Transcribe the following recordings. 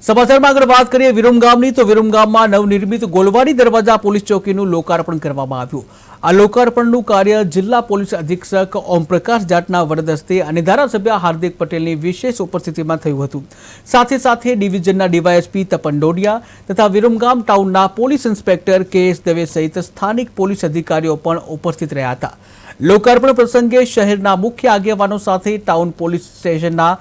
સમાચારમાં આગળ વાત કરીએ વિરમગામની તો વિરમગામમાં નવનિર્મિત ગોલવાડી દરવાજા પોલીસ ચોકીનું લોકાર્પણ કરવામાં આવ્યું। આ લોકાર્પણનું કાર્ય જિલ્લા પોલીસ અધિક્ષક ઓમપ્રકાશ જાટના વરદ હસ્તે અને ધારાસભ્ય હાર્દિક પટેલની વિશેષ ઉપસ્થિતિમાં થયું હતું। સાથે સાથે ડિવિઝનના ડીવાયએસપી તપન ડોડિયા તથા વિરમગામ ટાઉનના પોલીસ ઇન્સ્પેક્ટર કે.એસ. દવે સહિત સ્થાનિક પોલીસ અધિકારીઓ પણ ઉપસ્થિત રહ્યા હતા। લોકાર્પણ પ્રસંગે શહેરના મુખ્ય આગેવાનો સાથે ટાઉન પોલીસ સ્ટેશનના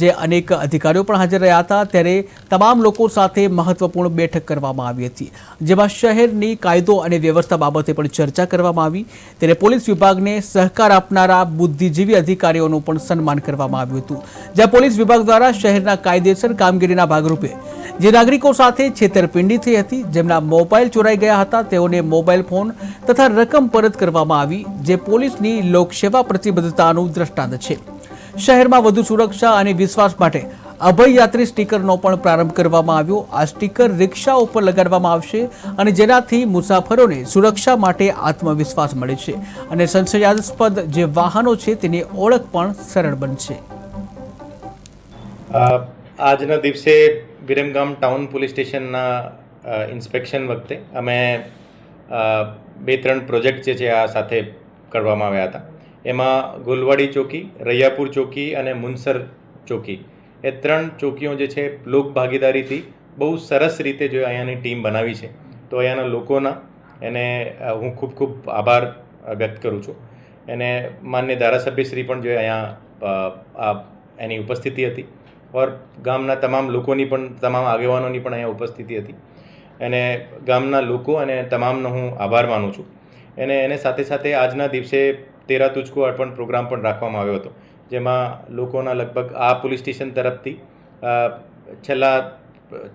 જે અનેક અધિકારીઓ પણ હાજર રહ્યા હતા। ત્યારે તમામ લોકો સાથે મહત્વપૂર્ણ બેઠક કરવામાં આવી હતી, જેમાં શહેરની કાયદો અને વ્યવસ્થા બાબતે પણ ચર્ચા કરવામાં આવી। ત્યારે પોલીસ વિભાગને સહકાર આપનારા બુદ્ધિજીવી અધિકારીઓનું પણ સન્માન કરવામાં આવ્યું હતું, જ્યાં પોલીસ વિભાગ દ્વારા શહેરના કાયદેસર કામગીરીના ભાગરૂપે જે નાગરિકો સાથે છેતરપિંડી થઈ હતી, જેમના મોબાઈલ ચોરાઈ ગયા હતા, તેઓને મોબાઈલ ફોન તથા રકમ પરત કરવામાં આવી, જે પોલીસની લોકસેવા પ્રતિબદ્ધતાનું દ્રષ્ટાંત છે। શહેરમાં વધુ સુરક્ષા અને વિશ્વાસ માટે અભય યાત્રી સ્ટીકરનો પણ પ્રારંભ કરવામાં આવ્યો। આ સ્ટીકર રિક્ષા ઉપર લગાડવામાં આવશે અને જેનાથી મુસાફરોને સુરક્ષા માટે આત્મવિશ્વાસ મળે છે અને સંશયાસ્પદ જે વાહનો છે તેની ઓળખ પણ સરળ બનશે। આજના દિવસે વિરમગામ ટાઉન પોલીસ સ્ટેશનના ઇન્સ્પેક્શન વખતે અમે 2-3 પ્રોજેક્ટ જે છે આ સાથે કરવામાં આવ્યા હતા। એમાં ગોલવાડી ચોકી, રૈયાપુર ચોકી અને મુનસર ચોકી એ 3 ચોકીઓ જે છે લોક ભાગીદારીથી બહુ સરસ રીતે જો અહીંયાની ટીમ બનાવી છે, તો અહીંયાના લોકોના એને હું ખૂબ આભાર વ્યક્ત કરું છું। એને માન્ય ધારાસભ્યશ્રી પણ જો અહીંયા એની ઉપસ્થિતિ હતી ઓર ગામના તમામ લોકોની પણ તમામ આગેવાનોની પણ અહીંયા ઉપસ્થિતિ હતી અને ગામના લોકો અને તમામનો હું આભાર માનું છું। એને સાથે સાથે આજના દિવસે તેરા તુજકો અર્પણ પ્રોગ્રામ પણ રાખવામાં આવ્યો હતો, જેમાં લોકોના લગભગ આ પોલીસ સ્ટેશન તરફથી છેલ્લા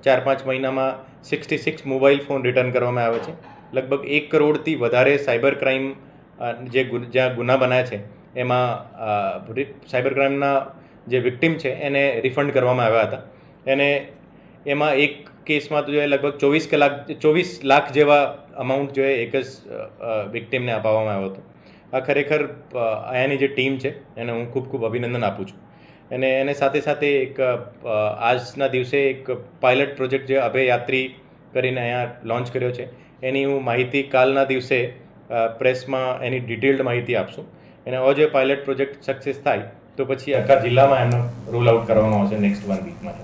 4-5 મહિનામાં 66 મોબાઈલ ફોન રિટર્ન કરવામાં આવે છે। લગભગ 1 કરોડથી વધારે સાયબર ક્રાઇમ જ્યાં ગુના બન્યા છે એમાં સાયબર ક્રાઇમના જે વિક્ટિમ છે એને રિફંડ કરવામાં આવ્યા હતા અને એમાં એક કેસમાં તો જો લગભગ 24 લાખ જેવા અમાઉન્ટ જો એક જ વિક્ટિમને અપાવવામાં આવ્યો હતો। આ ખરેખર અહીંયાની જે ટીમ છે એને હું ખૂબ અભિનંદન આપું છું। અને એને સાથે સાથે એક આજના દિવસે એક પાયલટ પ્રોજેક્ટ જે અભય યાત્રી કરીને અહીંયા લોન્ચ કર્યો છે, એની હું માહિતી કાલના દિવસે પ્રેસમાં એની ડિટેલ્ડ માહિતી આપશું। અને હવે જો પાયલટ પ્રોજેક્ટ સક્સેસ થાય તો પછી આખા જિલ્લામાં એનો રોલ આઉટ કરવામાં આવશે નેક્સ્ટ 1 વીકમાં।